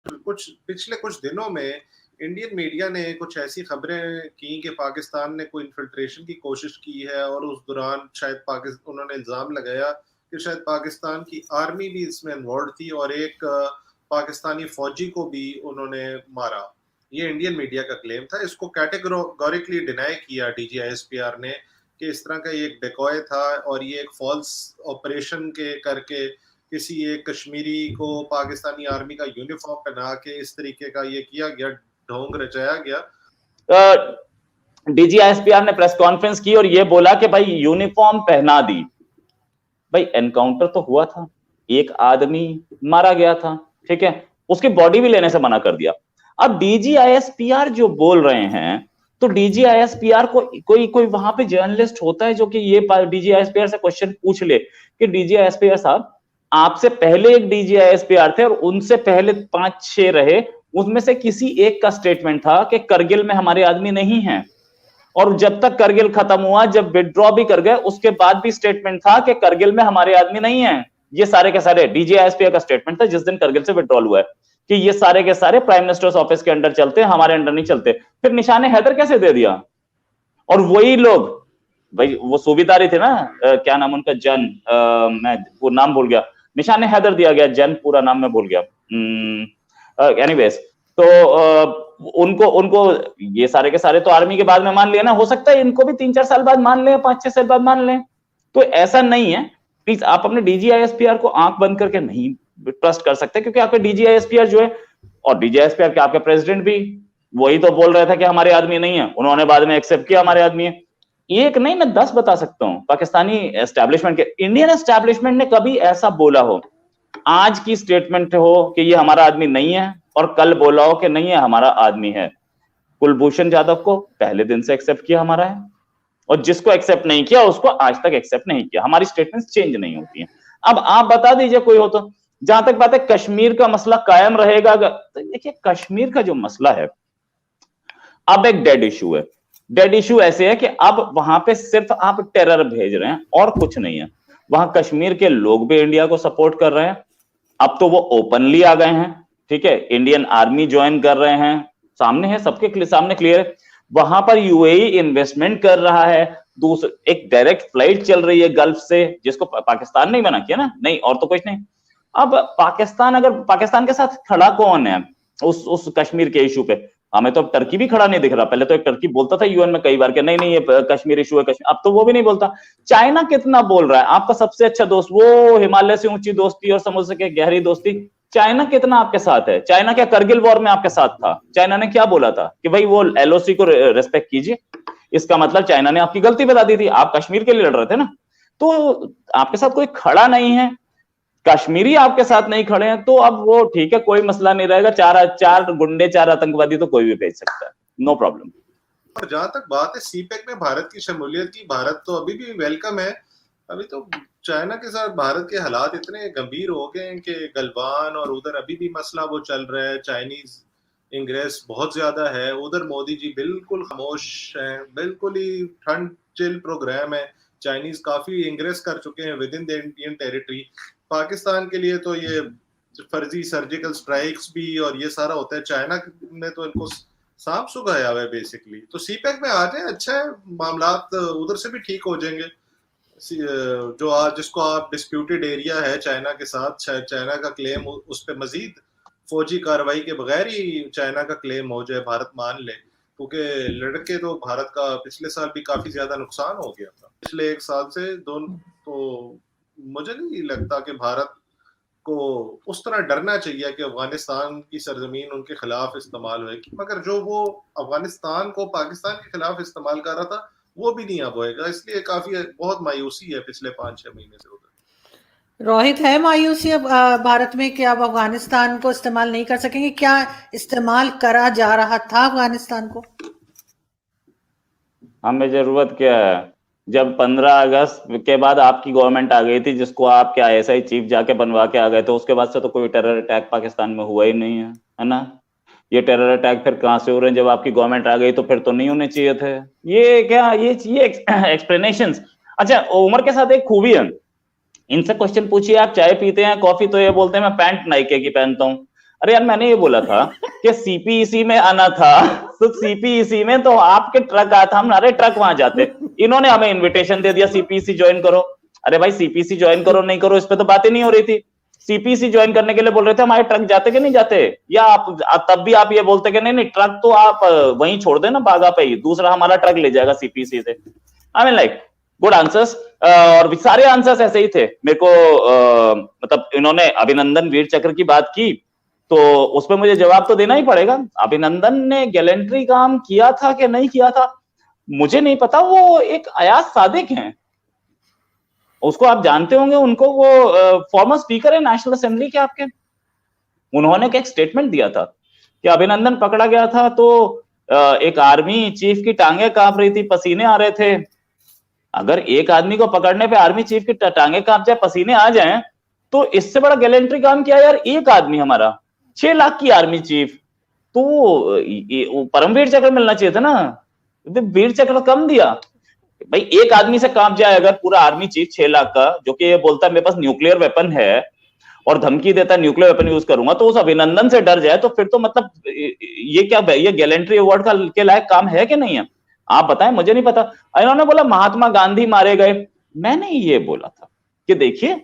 कुछ पिछले कुछ दिनों में इंडियन मीडिया ने कुछ ऐसी खबरें की कि पाकिस्तान ने कोई इन्फिल्ट्रेशन की कोशिश की है, और उस दौरान शायद पाकिस्तान उन्होंने इल्जाम लगाया कि शायद पाकिस्तान की आर्मी भी इसमें इन्वॉल्व थी, और एक पाकिस्तानी फौजी को भी उन्होंने मारा। ये इंडियन मीडिया का क्लेम था। इसको कैटेगोरिकली डिनाई किया डीजीआईएसपीआर ने कि इस तरह का ये एक डिकॉय था, और ये एक फॉल्स ऑपरेशन के करके किसी एक कश्मीरी को पाकिस्तानी आर्मी का यूनिफॉर्म पहना के इस तरीके का ये किया गया, ढोंग रचाया गया। डीजीआईएसपीआर ने प्रेस कॉन्फ्रेंस की और ये बोला कि भाई यूनिफॉर्म पहना दी। भाई एनकाउंटर तो हुआ था, एक आदमी मारा गया था, ठीक है, उसकी बॉडी भी लेने से मना कर दिया। अब डीजीआईएसपीआर जो बोल रहे हैं, तो डीजीआईएसपीआर को कोई वहां पे जर्नलिस्ट होता है जो कि ये डीजीआईएसपीआर से क्वेश्चन पूछ ले कि डीजीआईएसपीआर साहब, आपसे पहले एक डीजीआईएसपीआर थे और उनसे पहले 5-6 रहे, उसमें से किसी एक का स्टेटमेंट था कि करगिल में हमारे आदमी नहीं है, और जब तक करगिल खत्म हुआ, जब विड्रॉ भी कर गए, उसके बाद भी स्टेटमेंट था कि करगिल में हमारे आदमी नहीं है। ये सारे के सारे डीजीआईएसपीआर का स्टेटमेंट था जिस दिन करगिल से विड्रॉल हुआ है, कि ये सारे के सारे प्राइम मिनिस्टर्स ऑफिस के अंडर चलते हैं, हमारे अंडर नहीं चलते। फिर निशाने हैदर कैसे दे दिया? और वही लोग, भाई वो सूबेदार ही थे ना, क्या नाम उनका, मैं वो नाम भूल गया, निशाने हैदर दिया गया, पूरा नाम मैं भूल गया। एनीवेज, तो उनको ये सारे के सारे तो आर्मी के बाद में मान लिया ना, हो सकता है इनको भी 3-4 साल बाद मान लें, 5-6 साल बाद मान लें। तो ऐसा नहीं है, प्लीज आप अपने डीजीआईएसपीआर को आंख बंद करके नहीं ट्रस्ट कर सकते, क्योंकि आपके डीजीआईएसपीआर जो है, और डीजीआईएसपीआर के आपके प्रेसिडेंट भी वही तो बोल रहे थे कि हमारे आदमी नहीं है, उन्होंने बाद में एक्सेप्ट किया हमारे आदमी है। एक नहीं, मैं 10 बता सकता हूं पाकिस्तानी एस्टेब्लिशमेंट के, इंडियन एस्टेब्लिशमेंट ने कभी ऐसा बोला हो, आज की स्टेटमेंट हो कि ये हमारा आदमी नहीं है, और कल बोला हो कि नहीं है हमारा आदमी है। कुलभूषण जाधव को पहले दिन से एक्सेप्ट किया हमारा है, और जिसको एक्सेप्ट नहीं किया उसको आज तक एक्सेप्ट नहीं किया। हमारी स्टेटमेंट्स चेंज नहीं होती हैं। अब आप बता दीजिए कोई हो तो। जहां तक बात है कश्मीर का मसला कायम रहेगा, तो देखिए कश्मीर का जो मसला है अब एक डेड इशू है। डेड इशू ऐसे है कि अब वहां पे सिर्फ आप टेरर भेज रहे हैं और कुछ नहीं है। वहां कश्मीर के लोग भी इंडिया को सपोर्ट कर रहे हैं, अब तो वो ओपनली आ गए हैं, ठीक है, इंडियन आर्मी ज्वाइन कर रहे हैं, सामने है, सबके सामने क्लियर है। वहां पर यूएई इन्वेस्टमेंट कर रहा है, एक डायरेक्ट फ्लाइट चल रही है गल्फ से, जिसको पाकिस्तान नहीं बना किया ना, नहीं और तो कुछ नहीं। अब पाकिस्तान के साथ खड़ा कौन है उस कश्मीर के इशू पे? हमें तो अब टर्की भी खड़ा नहीं दिख रहा। पहले तो एक टर्की बोलता था यूएन में कई बार कि नहीं नहीं ये कश्मीर इशू है कश्मीर, अब तो वो भी नहीं बोलता। चाइना कितना बोल रहा है, आपका सबसे अच्छा दोस्त, वो हिमालय से ऊंची दोस्ती और समुद्र से गहरी दोस्ती, चाइना कितना आपके साथ है? चाइना क्या करगिल वॉर में आपके साथ था? चाइना ने क्या बोला था कि भाई वो एलओसी को रेस्पेक्ट कीजिए। इसका मतलब चाइना ने आपकी गलती बता दी थी, आप कश्मीर के लिए लड़ रहे थे ना। तो आपके साथ कोई खड़ा नहीं है, कश्मीरी आपके साथ नहीं खड़े हैं, तो अब वो ठीक है, कोई मसला नहीं रहेगा। चार गुंडे, 4 आतंकवादी तो कोई भी भेज सकता है, नो प्रॉब्लम। और जहां तक बात है सीपेक में भारत की शमूलियत की, भारत तो अभी भी वेलकम है। अभी तो चाइना के साथ भारत के हालात इतने गंभीर हो गए हैं कि गलवान और उधर अभी भी मसला वो चल रहा है, चाइनीज इंग्रेस बहुत ज्यादा है उधर। मोदी जी बिल्कुल खामोश हैं, बिल्कुल ही ठंड चिल प्रोग्राम है। चाइनीज काफी इंग्रेस कर चुके हैं with in the Indian territory. Pakistan के लिए तो ये फर्जी सर्जिकल स्ट्राइक्स भी और ये सारा होता है। चाइना ने तो इनको सांप सुगाया हुआ है बेसिकली। तो सीपैक में आ जाए, अच्छा है, मामलात उधर से भी ठीक हो जाएंगे। जो आज जिसको आप डिस्प्यूटेड एरिया है चाइना के साथ, शायद चाइना का क्लेम उस पर मजीद फौजी कार्रवाई के बगैर ही चाइना का क्लेम हो जाए, भारत मान ले। क्योंकि लड़के तो भारत का पिछले साल भी काफी ज्यादा नुकसान हो गया था, पिछले 1 साल से दोनों। तो मुझे नहीं लगता कि भारत को उस तरह डरना चाहिए कि अफगानिस्तान की सरजमीन उनके खिलाफ इस्तेमाल होगी, मगर जो वो अफगानिस्तान को पाकिस्तान के खिलाफ इस्तेमाल कर रहा था वो भी नहीं अब होएगा। इसलिए काफी बहुत मायूसी है पिछले 5-6 महीने से उधर। रोहित, है मायूसी अब भारत में कि अब अफगानिस्तान को इस्तेमाल नहीं कर सकेंगे? क्या इस्तेमाल करा जा रहा था अफगानिस्तान को? हमें जरूरत क्या है? जब 15 अगस्त के बाद आपकी गवर्नमेंट आ गई थी, जिसको आपके आईएसआई चीफ जाके बनवा के आ गए थे, उसके बाद से तो कोई टेरर अटैक पाकिस्तान में हुआ ही नहीं है ना। ये टेरर अटैक फिर कहां से हो रहे हैं? जब आपकी गवर्नमेंट आ गई तो फिर तो नहीं होने चाहिए थे। ये क्या, ये एक्सप्लेनेशंस। अच्छा, उमर के साथ एक खूबी है, इनसे क्वेश्चन पूछिए आप चाय पीते हैं, कॉफी, तो ये बोलते हैं मैं पैंट नाइके की पहनता हूँ। अरे यार मैंने ये बोला था कि सीपीईसी में आना था, तो सीपीईसी में तो आपके ट्रक आया था, हम अरे ट्रक वहां जाते, इन्होंने हमें इनविटेशन दे दिया सीपीईसी ज्वाइन करो। अरे भाई सीपीईसी ज्वाइन करो नहीं करो इस पे तो बात ही नहीं हो रही थी, सीपीसी ज्वाइन करने के लिए बोल रहे थे, हमारे ट्रक जाते कि नहीं जाते, या आप तब भी आप ये बोलते कि नहीं नहीं ट्रक तो आप वहीं छोड़ देना बागा पे ही, दूसरा हमारा ट्रक ले जाएगा सीपीसी से। I mean like good answers, और सारे आंसर्स ऐसे ही थे मेरे को। मतलब इन्होंने अभिनंदन वीर चक्र की बात की तो उस पर मुझे जवाब तो देना ही पड़ेगा। अभिनंदन ने गैलेंट्री काम किया था कि नहीं किया था मुझे नहीं पता, वो एक अयाज सादिक हैं, उसको आप जानते होंगे, उनको वो फॉर्मर स्पीकर है नेशनल असेंबली के आपके, उन्होंने एक स्टेटमेंट दिया था कि अभिनंदन पकड़ा गया था तो एक आर्मी चीफ की टांगे कांप रही थी, पसीने आ रहे थे। अगर एक आदमी को पकड़ने पे आर्मी चीफ की टांगे कांप जाए, पसीने आ जाएं, तो इससे बड़ा गैलेंट्री काम किया यार। एक आदमी हमारा 6 लाख की आर्मी चीफ, तो परमवीर चक्र मिलना चाहिए था ना, वीर चक्र कम दिया भाई। एक आदमी से कांप जाए अगर पूरा आर्मी चीफ 6 लाख का, जो कि ये बोलता है मेरे पास न्यूक्लियर वेपन है और धमकी देता है न्यूक्लियर वेपन यूज करूंगा, तो उस अभिनंदन से डर जाए, तो फिर तो मतलब ये क्या, ये गैलेंट्री अवार्ड का के लायक काम है कि नहीं है, आप बताएं, मुझे नहीं पता। इन्होंने बोला महात्मा गांधी मारे गए, मैंने ये बोला था कि देखिए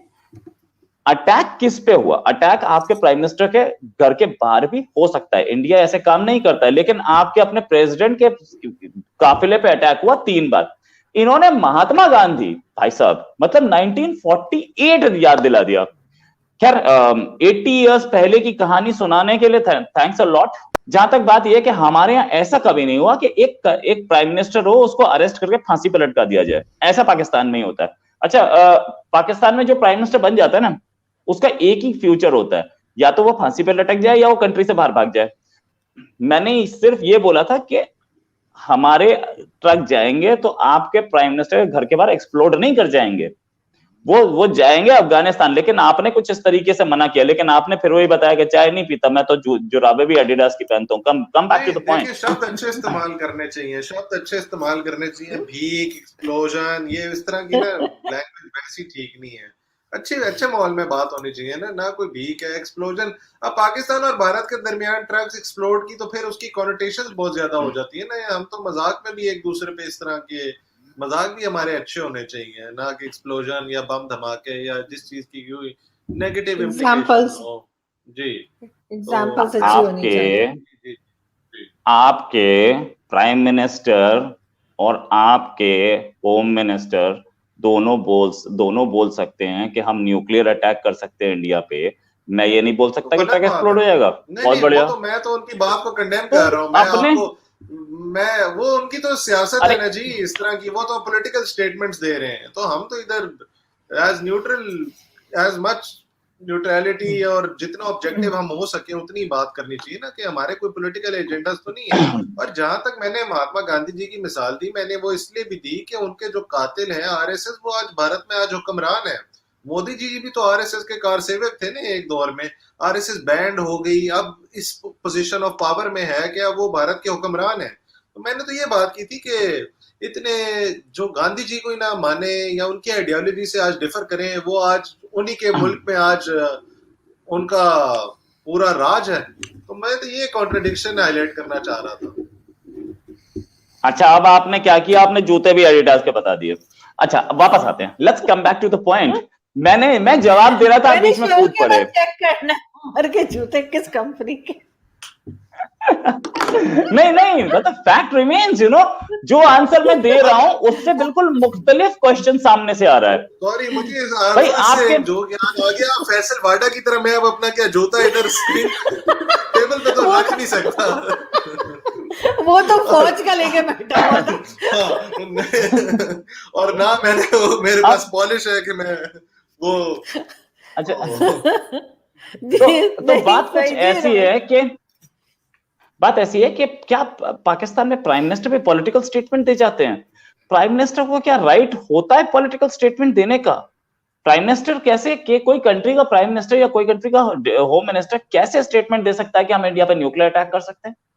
अटैक किस पे हुआ, अटैक आपके प्राइम मिनिस्टर के घर के बाहर भी हो सकता है, इंडिया ऐसे काम नहीं करता है, लेकिन आपके अपने प्रेसिडेंट के काफिले पे अटैक हुआ 3 बार। इन्होंने महात्मा गांधी भाई साहब मतलब 1948 याद दिला दिया। खैर 80 इयर्स पहले की कहानी सुनाने के लिए थैंक्स अ लॉट। जहां तक बात यह है कि हमारे यहाँ ऐसा कभी नहीं हुआ कि एक प्राइम मिनिस्टर हो उसको अरेस्ट करके फांसी पे लटका दिया जाए, ऐसा पाकिस्तान में ही होता है। अच्छा पाकिस्तान में जो प्राइम मिनिस्टर बन जाता है ना, उसका एक ही फ्यूचर होता है, या तो वो फांसी पे लटक जाए या वो कंट्री से बाहर भाग जाए। मैंने सिर्फ ये बोला था कि हमारे ट्रक जाएंगे तो आपके प्राइम मिनिस्टर के घर के बाहर एक्सप्लोड नहीं कर जाएंगे, वो जाएंगे अफगानिस्तान। लेकिन आपने कुछ इस तरीके से मना किया, लेकिन आपने फिर वही बताया कि चाय नहीं पीता मैं तो जुराबे भी एडिडास की पहनता हूँ। Come back to the point. शब्द अच्छे इस्तेमाल करने चाहिए, शब्द अच्छे इस्तेमाल करने चाहिए, भीख, एक्सप्लोजन, ये इस तरह की ना लैंग्वेज वैसी ठीक नहीं है। अच्छे माहौल में बात होनी चाहिए ना कोई भीख है, एक्सप्लोजन। अब पाकिस्तान और भारत के दरमियान ट्रक्स एक्सप्लोड की तो फिर उसकी कॉनोटेशंस बहुत ज्यादा हो जाती है ना, हम तो मजाक में भी एक दूसरे पे इस तरह के मजाक भी हमारे अच्छे होने चाहिए, ना कि एक्सप्लोजन या बम धमाके या जिस चीज की कोई नेगेटिव इम्प्लीकेशंस हो। जी एग्जांपल्स अच्छी होनी चाहिए। आपके प्राइम मिनिस्टर और आपके होम मिनिस्टर दोनों बोल सकते हैं कि हम न्यूक्लियर अटैक कर सकते हैं इंडिया पे। मैं ये नहीं बोल सकता कि ट्रक एक्सप्लोड हो जाएगा। बहुत बढ़िया, तो मैं तो उनकी बात को कंडेम कर रहा हूँ, मैं वो उनकी तो सियासत है ना जी इस तरह की, वो तो पॉलिटिकल स्टेटमेंट्स दे रहे हैं, तो हम तो इधर as neutral, as much neutrality और जितना ऑब्जेक्टिव हम हो सके उतनी बात करनी चाहिए ना, कि हमारे कोई पॉलिटिकल एजेंडास तो नहीं है। और जहां तक मैंने महात्मा गांधी जी की मिसाल दी, मैंने वो इसलिए भी दी कि उनके जो कातिल हैं आरएसएस, वो आज भारत में आज हुक्मरान है। मोदी जी भी तो आरएसएस के कारसेवक थे ना एक दौर में, आरएसएस बैंड हो गई, अब इस पोजीशन ऑफ पावर में है कि अब वो भारत के हुक्मरान है। तो मैंने तो ये बात की थी कि इतने जो गांधी जी को ही ना माने या उनकी आइडियोलॉजी से आज डिफर करें, वो आज उन्हीं के मुल्क में आज उनका पूरा राज है। तो मैं तो ये कॉन्ट्रडिक्शन हाईलाइट करना चाह रहा था। अच्छा अब आपने क्या किया, आपने जूते भी एडिडास के बता दिए। अच्छा वापस आते हैं, let's come back to the point. मैं जवाब दे रहा था, बीच में कूद पड़े। चेक करना उमर के जूते किस कंपनी के। नहीं मतलब फैक्ट रिमेन्स, जो आंसर मैं दे रहा हूं उससे बिल्कुल मुख्तलिफ क्वेश्चन सामने से आ रहा है। सॉरी मुझे भाई आपके जो ज्ञान आ गया फैसल वाडा की तरह, मैं अब अपना क्या जूता इधर स्क्रीन टेबल पे तो रख नहीं सकता। वो तो फौज का लेके बैठा हुआ था। और ना मैंने मेरे पास पॉलिश है कि मैं वो अच्छा तो बात ऐसी है कि क्या पाकिस्तान में प्राइम मिनिस्टर भी पॉलिटिकल स्टेटमेंट दे जाते हैं? प्राइम मिनिस्टर को क्या राइट होता है पॉलिटिकल स्टेटमेंट देने का? प्राइम मिनिस्टर कैसे कोई कंट्री का प्राइम मिनिस्टर या कोई कंट्री का होम मिनिस्टर कैसे स्टेटमेंट दे सकता है कि हम इंडिया पर न्यूक्लियर अटैक कर सकते हैं?